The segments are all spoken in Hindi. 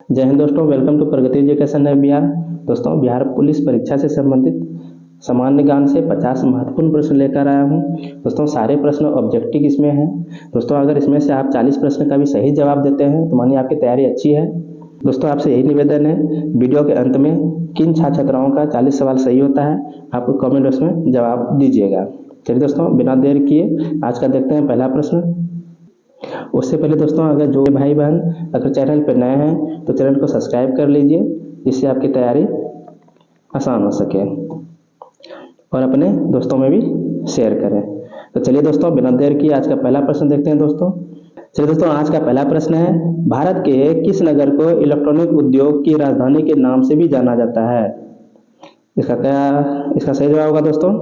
जय हिंद दोस्तों, वेलकम टू प्रगति एजुकेशन है बिहार। दोस्तों, बिहार पुलिस परीक्षा से संबंधित सामान्य ज्ञान से 50 महत्वपूर्ण प्रश्न लेकर आया हूं। दोस्तों, सारे प्रश्न ऑब्जेक्टिव इसमें हैं। दोस्तों, अगर इसमें से आप 40 प्रश्न का भी सही जवाब देते हैं तो मानिए आपकी तैयारी अच्छी है। दोस्तों, आपसे यही निवेदन है, वीडियो के अंत में किन छात्र छात्राओं का 40 सवाल सही होता है आप कमेंट बॉक्स में जवाब दीजिएगा। चलिए दोस्तों, बिना देर किए आज का देखते हैं पहला प्रश्न। उससे पहले दोस्तों, अगर जो भाई बहन अगर चैनल पर नए हैं तो चैनल को सब्सक्राइब कर लीजिए, जिससे आपकी तैयारी आसान हो सके और अपने दोस्तों में भी शेयर करें। तो चलिए दोस्तों, बिना देर किए आज का पहला प्रश्न देखते हैं दोस्तों। चलिए दोस्तों, आज का पहला प्रश्न है, भारत के किस नगर को इलेक्ट्रॉनिक उद्योग की राजधानी के नाम से भी जाना जाता है? इसका सही जवाब होगा दोस्तों।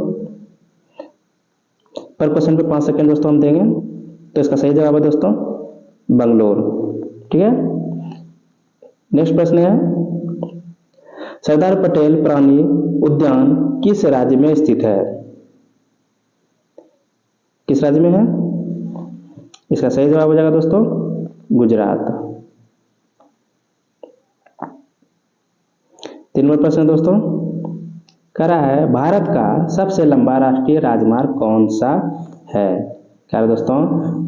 पर क्वेश्चन पे 5 सेकंड दोस्तों हम देंगे। तो इसका सही जवाब है दोस्तों बंगलोर। ठीक है। नेक्स्ट प्रश्न है, सरदार पटेल प्राणी उद्यान किस राज्य में स्थित है? किस राज्य में है? इसका सही जवाब हो जाएगा दोस्तों गुजरात। 3 नंबर प्रश्न दोस्तों, कह रहा है भारत का सबसे लंबा राष्ट्रीय राजमार्ग कौन सा है? क्या है दोस्तों,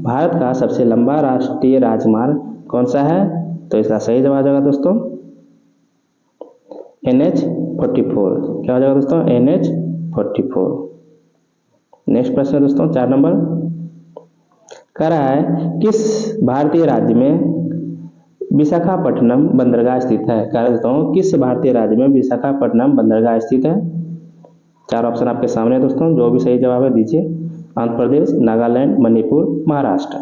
भारत का सबसे लंबा राष्ट्रीय राजमार्ग कौन सा है? तो इसका सही जवाब होगा दोस्तों NH-44। क्या हो जाएगा दोस्तों? NH-44। नेक्स्ट प्रश्न है दोस्तों 4 नंबर, कह रहा है किस भारतीय राज्य में विशाखापट्टनम बंदरगाह स्थित है? कह रहा दोस्तों किस भारतीय राज्य में विशाखापट्टनम बंदरगाह स्थित है? 4 ऑप्शन आपके सामने है दोस्तों, जो भी सही जवाब है दीजिए। आंध्र प्रदेश, नागालैंड, मणिपुर, महाराष्ट्र।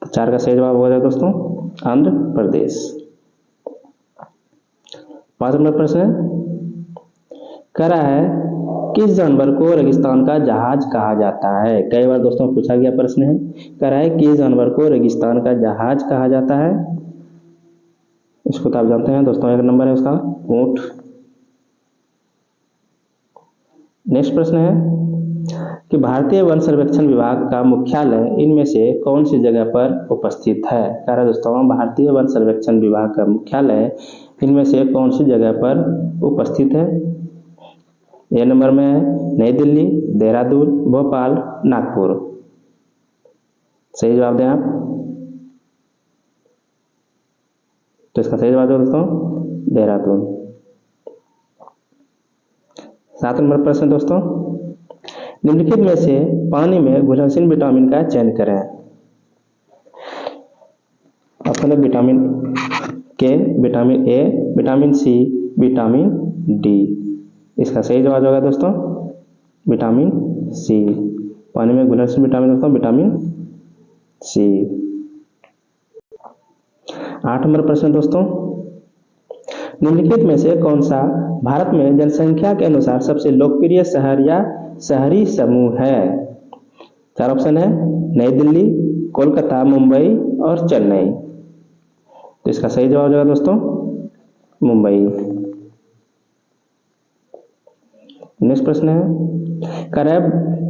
तो 4 का सही जवाब हो जाएगा दोस्तों आंध्र प्रदेश। 5 नंबर प्रश्न कह रहा है किस जानवर को रेगिस्तान का जहाज कहा जाता है? कई बार दोस्तों पूछा गया प्रश्न है। कह रहा है किस जानवर को रेगिस्तान का जहाज कहा जाता है? इसको तो आप जानते हैं दोस्तों, 1 नंबर है उसका ऊंट। नेक्स्ट प्रश्न है कि भारतीय वन सर्वेक्षण विभाग का मुख्यालय इनमें से कौन सी जगह पर उपस्थित है? कह रहा है दोस्तों भारतीय वन सर्वेक्षण विभाग का मुख्यालय इनमें से कौन सी जगह पर उपस्थित है? ए नंबर में है नई दिल्ली, देहरादून, भोपाल, नागपुर। सही जवाब दें आप। तो इसका सही जवाब है दोस्तों देहरादून। 7 नंबर प्रश्न दोस्तों, निम्नलिखित में से पानी में घुलनशील विटामिन का चयन करें। ऑप्शन है vitamin K, vitamin A, vitamin C, vitamin D. इसका सही जवाब होगा दोस्तों विटामिन सी। पानी में घुलनशील विटामिन दोस्तों विटामिन सी। 8 नंबर प्रश्न दोस्तों, निम्नलिखित में से कौन सा भारत में जनसंख्या के अनुसार सबसे लोकप्रिय शहर या शहरी समूह है? 4 ऑप्शन है नई दिल्ली, कोलकाता, मुंबई और चेन्नई। तो इसका सही जवाब हो जाएगा दोस्तों मुंबई। नेक्स्ट प्रश्न है, कह रहा है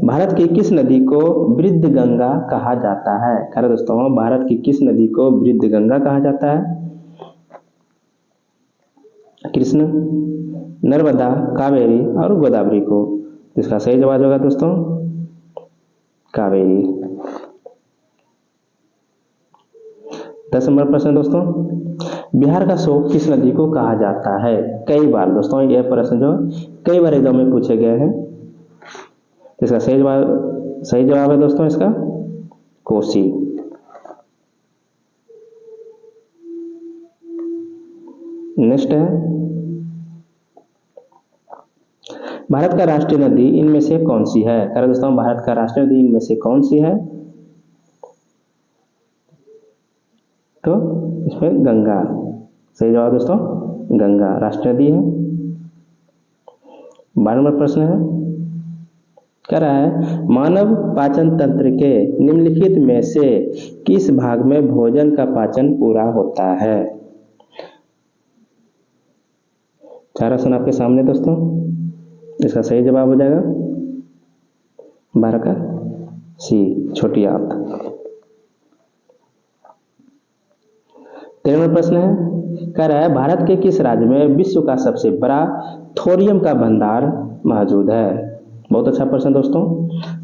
भारत की किस नदी को वृद्ध गंगा कहा जाता है? कह रहा है दोस्तों भारत की किस नदी को वृद्ध गंगा कहा जाता है? कृष्ण, नर्मदा, कावेरी और गोदावरी को। इसका सही जवाब होगा दोस्तों कावेरी। 10 नंबर प्रश्न दोस्तों, बिहार का शोक किस नदी को कहा जाता है? कई बार दोस्तों यह प्रश्न जो कई बार एग्जाम में पूछे गए हैं। इसका सही जवाब है दोस्तों इसका कोसी। नेक्स्ट है, भारत का राष्ट्रीय नदी इनमें से कौन सी है? कह रहे दोस्तों भारत का राष्ट्रीय नदी इनमें से कौन सी है? तो इसमें गंगा। सही जवाब दोस्तों गंगा राष्ट्रीय नदी है। 12 नंबर प्रश्न है, कह रहा है मानव पाचन तंत्र के निम्नलिखित में से किस भाग में भोजन का पाचन पूरा होता है? 4 ऑप्शन आपके सामने दोस्तों, इसका सही जवाब हो जाएगा 12 का सी, छोटी आंत। 13 नंबर प्रश्न है, कह रहा है भारत के किस राज्य में विश्व का सबसे बड़ा थोरियम का भंडार मौजूद है। बहुत अच्छा प्रश्न दोस्तों।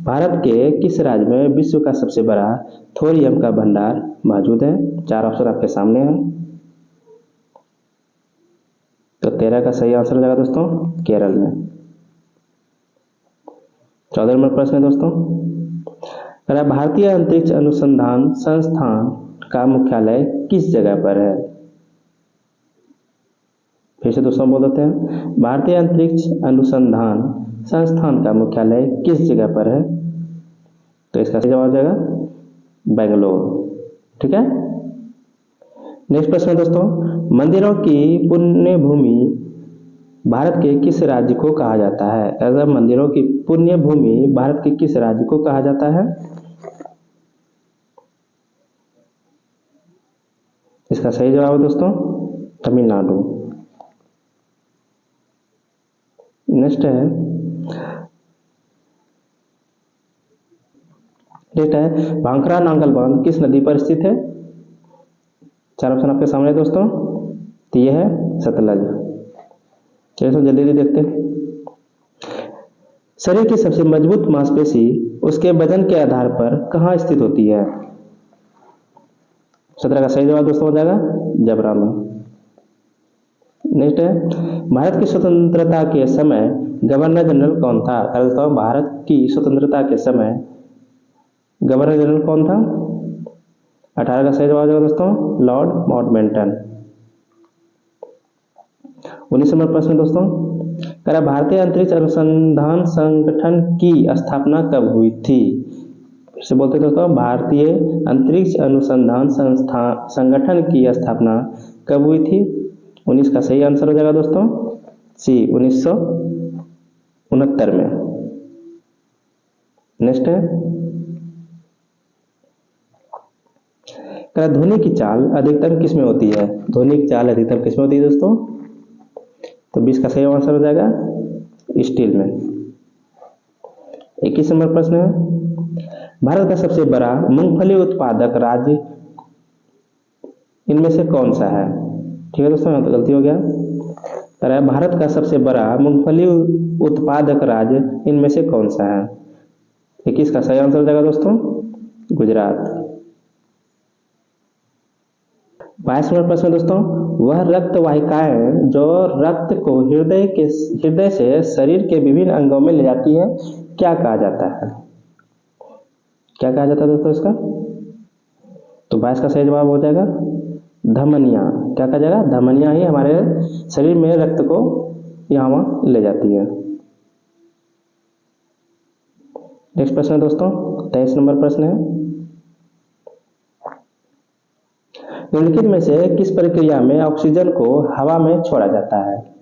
भारत के किस राज्य में विश्व का सबसे बड़ा थोरियम का भंडार मौजूद है। 4 ऑप्शन आपके सामने हैं। तो 13 का सही आंसर हो जाएगा दोस्तों केरल में। 14 नंबर प्रश्न है दोस्तों, कह रहा है भारतीय अंतरिक्ष अनुसंधान संस्थान का मुख्यालय किस जगह पर है। फिर से दोस्तों बोल देते हैं, भारतीय अंतरिक्ष अनुसंधान संस्थान का मुख्यालय किस जगह पर है। तो इसका सही जवाब हो जाएगा बेंगलोर। ठीक है। नेक्स्ट प्रश्न है दोस्तों, मंदिरों की पुण्य भूमि भारत के किस राज्य को कहा जाता है। अगर मंदिरों की पुण्य भूमि भारत के किस राज्य को कहा जाता है। इसका सही जवाब है दोस्तों तमिलनाडु। नेक्स्ट है भांकरा नांगल बांध किस नदी पर स्थित है। 4 ऑप्शन आपके सामने दोस्तों। तो यह है सतलज। चलिए जल्दी जल्दी देखते हैं। शरीर की सबसे मजबूत मांसपेशी उसके वजन के आधार पर कहाँ स्थित होती है। 17 का सही जवाब दोस्तों हो जाएगा जबड़ा में। नेक्स्ट है भारत की स्वतंत्रता के समय गवर्नर जनरल कौन था। दोस्तों भारत की स्वतंत्रता के समय गवर्नर जनरल कौन था। 18 का सही जवाब हो जाएगा दोस्तों लॉर्ड माउंटबेटन। 19 नंबर प्रश्न दोस्तों, कह रहा भारतीय अंतरिक्ष अनुसंधान संगठन की स्थापना कब हुई थी। फिर से बोलते दोस्तों, भारतीय अंतरिक्ष अनुसंधान संगठन की स्थापना कब हुई थी। 19 का सही आंसर हो जाएगा दोस्तों सी 1969 में। नेक्स्ट है, ध्वनि की चाल अधिकतम किसमें होती है। ध्वनि की चाल अधिकतम किसमें होती है दोस्तों। तो 20 का सही आंसर हो जाएगा स्टील में। 21 नंबर प्रश्न है, भारत का सबसे बड़ा मूंगफली उत्पादक राज्य इनमें से कौन सा है। ठीक है दोस्तों, यहाँ तो गलती हो गया। भारत का सबसे बड़ा मूंगफली उत्पादक राज्य इनमें से कौन सा है। 21 का सही आंसर हो जाएगा दोस्तों गुजरात। 22 नंबर प्रश्न दोस्तों, वह रक्त वाहिकाएं जो रक्त को हृदय से शरीर के विभिन्न अंगों में ले जाती है क्या कहा जाता है। क्या कहा जाता है दोस्तों इसका। तो 22 का सही जवाब हो जाएगा धमनियां। क्या कहा जाएगा, धमनियां ही हमारे शरीर में रक्त को यहाँ ले जाती है। नेक्स्ट प्रश्न है दोस्तों 23 नंबर प्रश्न है, निम्नलिखित में से किस प्रक्रिया में ऑक्सीजन को हवा में छोड़ा जाता है।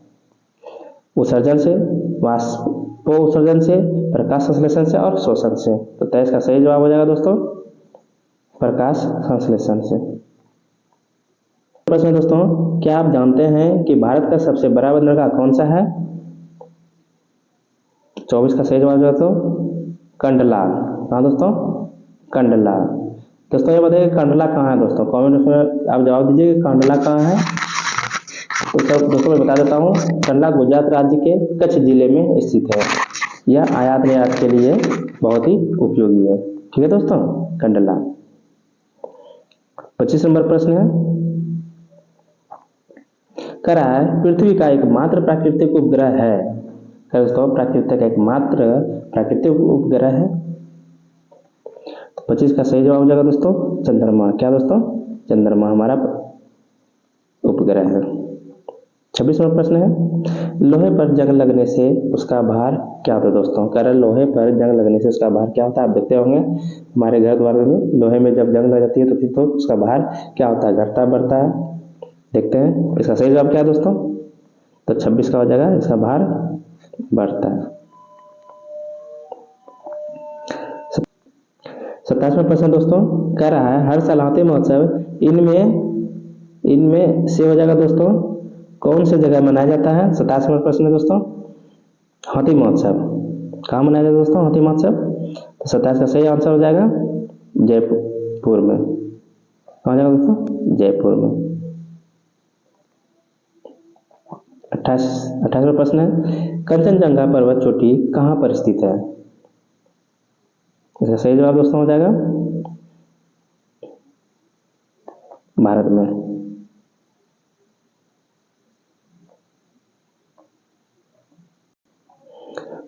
उत्सर्जन से, वाष्पोत्सर्जन से, प्रकाश संश्लेषण से और शोषण से। तो 23 का सही जवाब हो जाएगा दोस्तों प्रकाश संश्लेषण से। प्रश्न दोस्तों, क्या आप जानते हैं कि भारत का सबसे बड़ा बंदरगाह कौन सा है। 24 का सही जवाब हो जाएगा कंडला। हाँ दोस्तों कंडला। दोस्तों ये बताइए कंडला कहाँ है दोस्तों, कमेंट में आप जवाब दीजिए कि कंडला कहाँ है। तो दोस्तों मैं बता देता हूँ, कंडला गुजरात राज्य के कच्छ जिले में स्थित है। यह आयात निर्यात के लिए बहुत ही उपयोगी है। ठीक है दोस्तों कंडला। 25 नंबर प्रश्न है, कह रहा है पृथ्वी का एकमात्र प्राकृतिक उपग्रह है। दोस्तों प्राकृतिक एकमात्र प्राकृतिक उपग्रह है। 25 का सही जवाब हो जाएगा दोस्तों चंद्रमा। क्या दोस्तों, चंद्रमा हमारा उपग्रह है। 26 नंबर प्रश्न है, लोहे पर जंग लगने से उसका भार क्या होता है दोस्तों। कह रहे लोहे पर जंग लगने से उसका भार क्या होता है। आप देखते होंगे हमारे घर द्वार में लोहे में जब जंग लग जाती है तो उसका भार क्या होता है, घटता बढ़ता है। देखते हैं इसका सही जवाब क्या है दोस्तों। तो 26 का हो जाएगा इसका भार बढ़ता है। 27वां प्रश्न दोस्तों, कह रहा है हर साल हाथी महोत्सव इनमें से हो जाएगा दोस्तों कौन से जगह मनाया जाता है। 27वां प्रश्न है दोस्तों, हाथी महोत्सव कहाँ मनाया जाता है दोस्तों हाथी महोत्सव। तो 27 का सही आंसर हो जाएगा जयपुर में। कहाँ जाएगा दोस्तों जयपुर में। 28वां प्रश्न है, कंचनजंगा पर्वत चोटी कहाँ पर स्थित है? इसका सही जवाब दोस्तों हो जाएगा भारत में।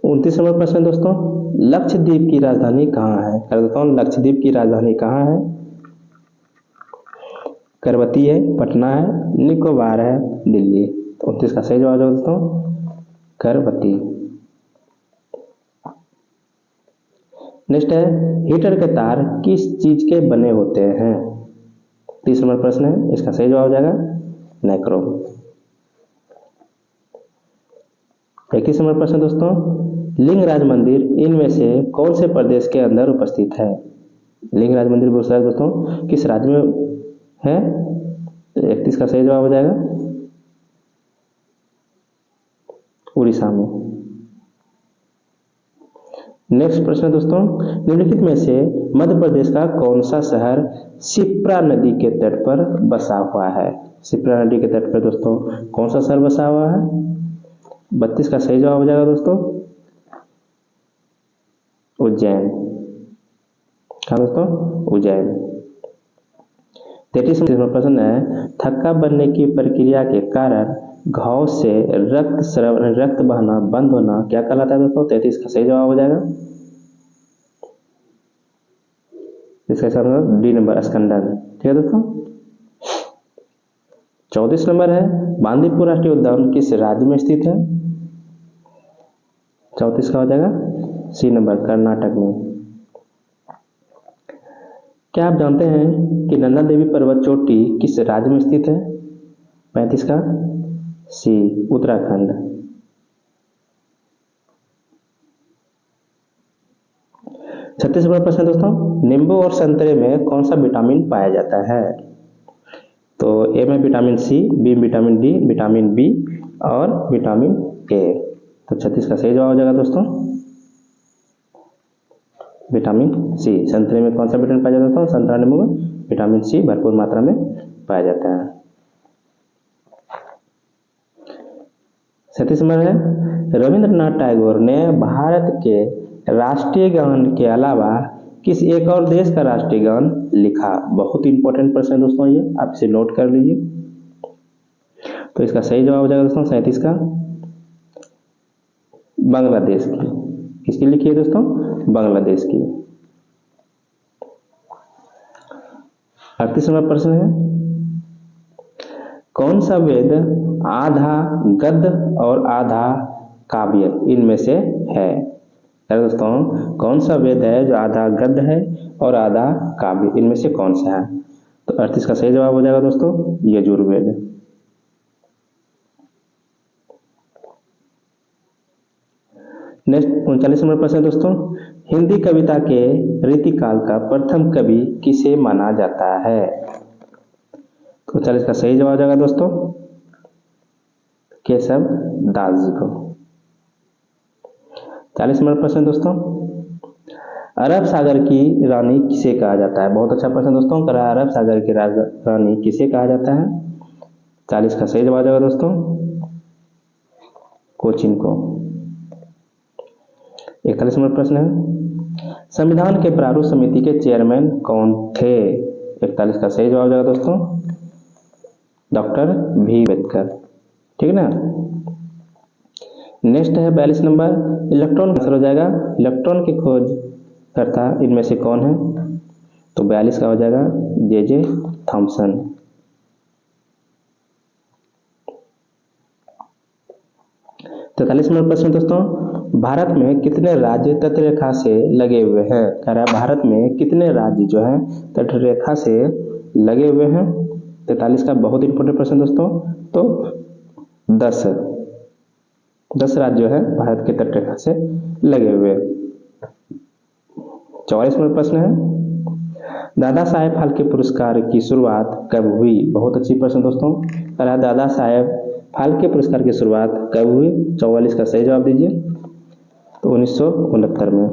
29वां प्रश्न दोस्तों, लक्षद्वीप की राजधानी कहाँ है? कर देता हूँ, लक्षद्वीप की राजधानी कहाँ है? करवती है, पटना है, निकोबार है, दिल्ली। तो 29 का सही जवाब है दोस्तों करवती। नेक्स्ट है, हीटर के तार किस चीज के बने होते हैं? 30 नंबर प्रश्न है, इसका सही जवाब हो जाएगा नाइक्रोम। 21 नंबर प्रश्न दोस्तों, लिंगराज मंदिर इनमें से कौन से प्रदेश के अंदर उपस्थित है? लिंगराज मंदिर पूछा है दोस्तों किस राज्य में है? तो 31 का सही जवाब हो जाएगा उड़ीसा में। नेक्स्ट प्रश्न दोस्तों, निम्नलिखित में से मध्य प्रदेश का कौन सा शहर शिप्रा नदी के तट पर बसा हुआ है? शिप्रा नदी के तट पर दोस्तों कौन सा शहर बसा हुआ है? 32 का सही जवाब हो जाएगा दोस्तों उज्जैन। हाँ दोस्तों उज्जैन। 33वां प्रश्न है, थक्का बनने की प्रक्रिया के कारण घाव से रक्त बहना बंद होना क्या कहलाता है दोस्तों? 33 का सही जवाब हो जाएगा इसका सही डी नंबर स्कंदन। ठीक है दोस्तों। 34 नंबर है, बांदीपुर राष्ट्रीय उद्यान किस राज्य में स्थित है? 34 का हो जाएगा सी नंबर कर्नाटक में। क्या आप जानते हैं कि नंदा देवी पर्वत चोटी किस राज्य में स्थित है? 35 का सी उत्तराखंड। 36वां प्रश्न दोस्तों, नींबू और संतरे में कौन सा विटामिन पाया जाता है? तो ए में विटामिन सी, बी में विटामिन डी, विटामिन बी और विटामिन ए। तो 36 का सही जवाब हो जाएगा दोस्तों विटामिन सी। संतरे में कौन सा विटामिन पाया जाता है? संतरा नींबू में विटामिन सी भरपूर मात्रा में पाया जाता है। 37 नंबर है, रविंद्रनाथ टैगोर ने भारत के राष्ट्रीय गान के अलावा किस एक और देश का राष्ट्रीय गान लिखा? बहुत इंपॉर्टेंट प्रश्न है दोस्तों, ये आप इसे नोट कर लीजिए। तो इसका सही जवाब हो जाएगा दोस्तों 37 का बांग्लादेश की। किसकी लिखी है दोस्तों? बांग्लादेश की। 38वां प्रश्न है, कौन सा वेद आधा गद्य और आधा काव्य इनमें से है? दोस्तों कौन सा वेद है जो आधा गद्य है और आधा काव्य, इनमें से कौन सा है? तो 38 का सही जवाब हो जाएगा दोस्तों यजुर्वेद। नेक्स्ट 39 नंबर प्रश्न दोस्तों, हिंदी कविता के रीतिकाल का प्रथम कवि किसे माना जाता है? तो 40 का सही जवाब हो जाएगा दोस्तों केशव दास जी को। 40 नंबर प्रश्न दोस्तों, अरब सागर की रानी किसे कहा जाता है? बहुत अच्छा प्रश्न दोस्तों, अरब सागर की रानी किसे कहा जाता है? 40 का सही जवाब हो जाएगा दोस्तों कोचिन को। 41 नंबर प्रश्न है, संविधान के प्रारूप समिति के चेयरमैन कौन थे? 41 का सही जवाब हो जाएगा दोस्तों डॉक्टर भी अम्बेडकर। ठीक है ना। नेक्स्ट है 42 नंबर, इलेक्ट्रॉन का आंसर हो जाएगा इलेक्ट्रॉन की खोज करता इनमें से कौन है? तो 42 का हो जाएगा जे थॉमसन। 43 नंबर प्रश्न दोस्तों, भारत में कितने राज्य तटरेखा से लगे हुए हैं? कह रहा है भारत में कितने राज्य जो है तटरेखा से लगे हुए हैं? 43 का बहुत इंपॉर्टेंट प्रश्न दोस्तों, तो 10 राज्य जो है भारत के तटरेखा से लगे हुए। 44 नंबर प्रश्न है, दादा साहेब फाल्के पुरस्कार की शुरुआत कब हुई? बहुत अच्छी प्रश्न दोस्तों, कह रहा है दादा साहेब फाल्के पुरस्कार की शुरुआत कब हुई? 44 का सही जवाब दीजिए तो 1969 में।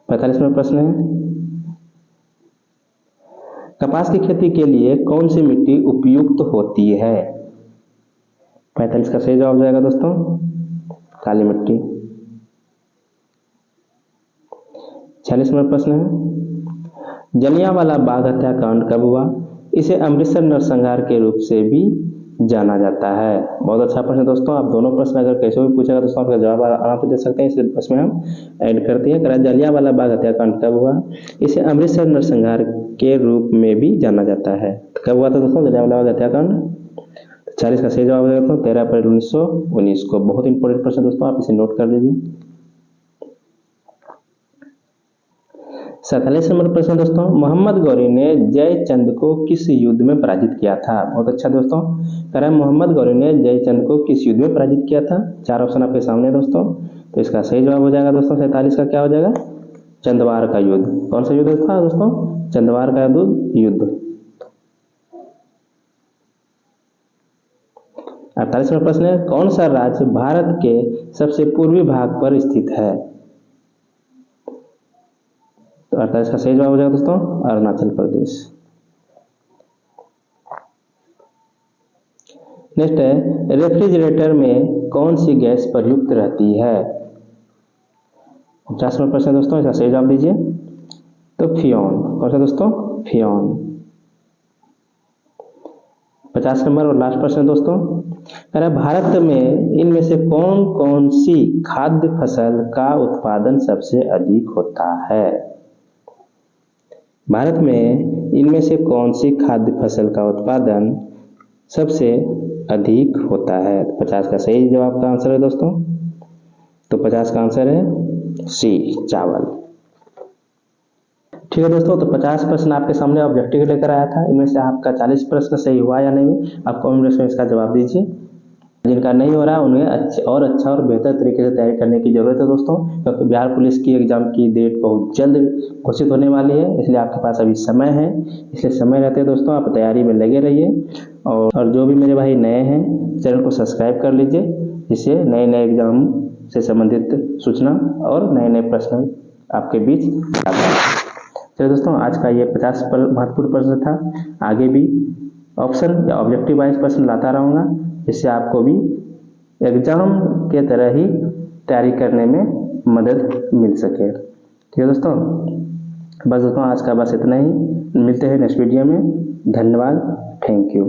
45 नंबर प्रश्न है, कपास की खेती के लिए कौन सी मिट्टी उपयुक्त होती है? 45 का सही जवाब हो जाएगा दोस्तों काली मिट्टी। 46 नंबर प्रश्न है, जलियांवाला बाग हत्याकांड कब हुआ? इसे अमृतसर नरसंहार के रूप से भी जाना जाता है। बहुत अच्छा प्रश्न दोस्तों, आप दोनों प्रश्न अगर कैसे भी पूछेगा दोस्तों आपका जवाब आराम से दे सकते हैं, इसलिए इसमें हम ऐड करते हैं। जलियांवाला बाग हत्याकांड कब हुआ? इसे अमृतसर नरसंहार के रूप में भी जाना जाता है। कब हुआ था दोस्तों जलियांवाला बाग हत्याकांड? 40 का सही जवाब हो जाएगा 13 अप्रैल 1919 को। बहुत इंपॉर्टेंट प्रश्न दोस्तों, आप इसे नोट कर लीजिए। 47 नंबर प्रश्न दोस्तों, मोहम्मद गौरी ने जयचंद को किस युद्ध में पराजित किया था? बहुत अच्छा दोस्तों, कह रहा है मोहम्मद गौरी ने जयचंद को किस युद्ध में पराजित किया था? 4 ऑप्शन आपके सामने दोस्तों, तो इसका सही जवाब हो जाएगा दोस्तों 47 का क्या हो जाएगा? चंदवार का युद्ध। कौन सा युद्ध था दोस्तों? चंदवार का युद्ध। 48 नंबर प्रश्न है, कौन सा राज्य भारत के सबसे पूर्वी भाग पर स्थित है? तो 48 का सही जवाब हो जाएगा दोस्तों अरुणाचल प्रदेश। नेक्स्ट है, रेफ्रिजरेटर में कौन सी गैस प्रयुक्त रहती है? 50 नंबर प्रश्न दोस्तों, इसका सही जवाब दीजिए। तो फियोन। कौन सा दोस्तों? फियोन। 50 नंबर और लास्ट प्रश्न दोस्तों, कह रहा है भारत में इनमें से कौन कौन सी खाद्य फसल का उत्पादन सबसे अधिक होता है? भारत में इनमें से कौन सी खाद्य फसल का उत्पादन सबसे अधिक होता है? 50 का सही जवाब का आंसर है दोस्तों, तो 50 का आंसर है सी, चावल। ठीक है दोस्तों, तो 50 प्रश्न आपके सामने ऑब्जेक्टिव लेकर आया था। इनमें से आपका 40 प्रश्न सही हुआ या नहीं, आप कमेंट बॉक्स में इसका जवाब दीजिए। जिनका नहीं हो रहा उन्हें अच्छा और बेहतर तरीके से तैयारी करने की जरूरत है दोस्तों, क्योंकि बिहार पुलिस की एग्जाम की डेट बहुत जल्द घोषित होने वाली है, इसलिए आपके पास अभी समय है। इसलिए समय रहते दोस्तों आप तैयारी में लगे रहिए, और जो भी मेरे भाई नए हैं चैनल को सब्सक्राइब कर लीजिए, जिससे नए नए एग्जाम से संबंधित सूचना और नए नए प्रश्न आपके बीच आता है। चलिए दोस्तों, आज का ये 50 महत्वपूर्ण प्रश्न था। आगे भी ऑप्शन या ऑब्जेक्टिव वाइज प्रश्न लाता रहूँगा, जिससे आपको भी एग्जाम के तरह ही तैयारी करने में मदद मिल सके। ठीक है दोस्तों, बस दोस्तों आज का बस इतना ही। मिलते हैं नेक्स्ट वीडियो में। धन्यवाद, थैंक यू।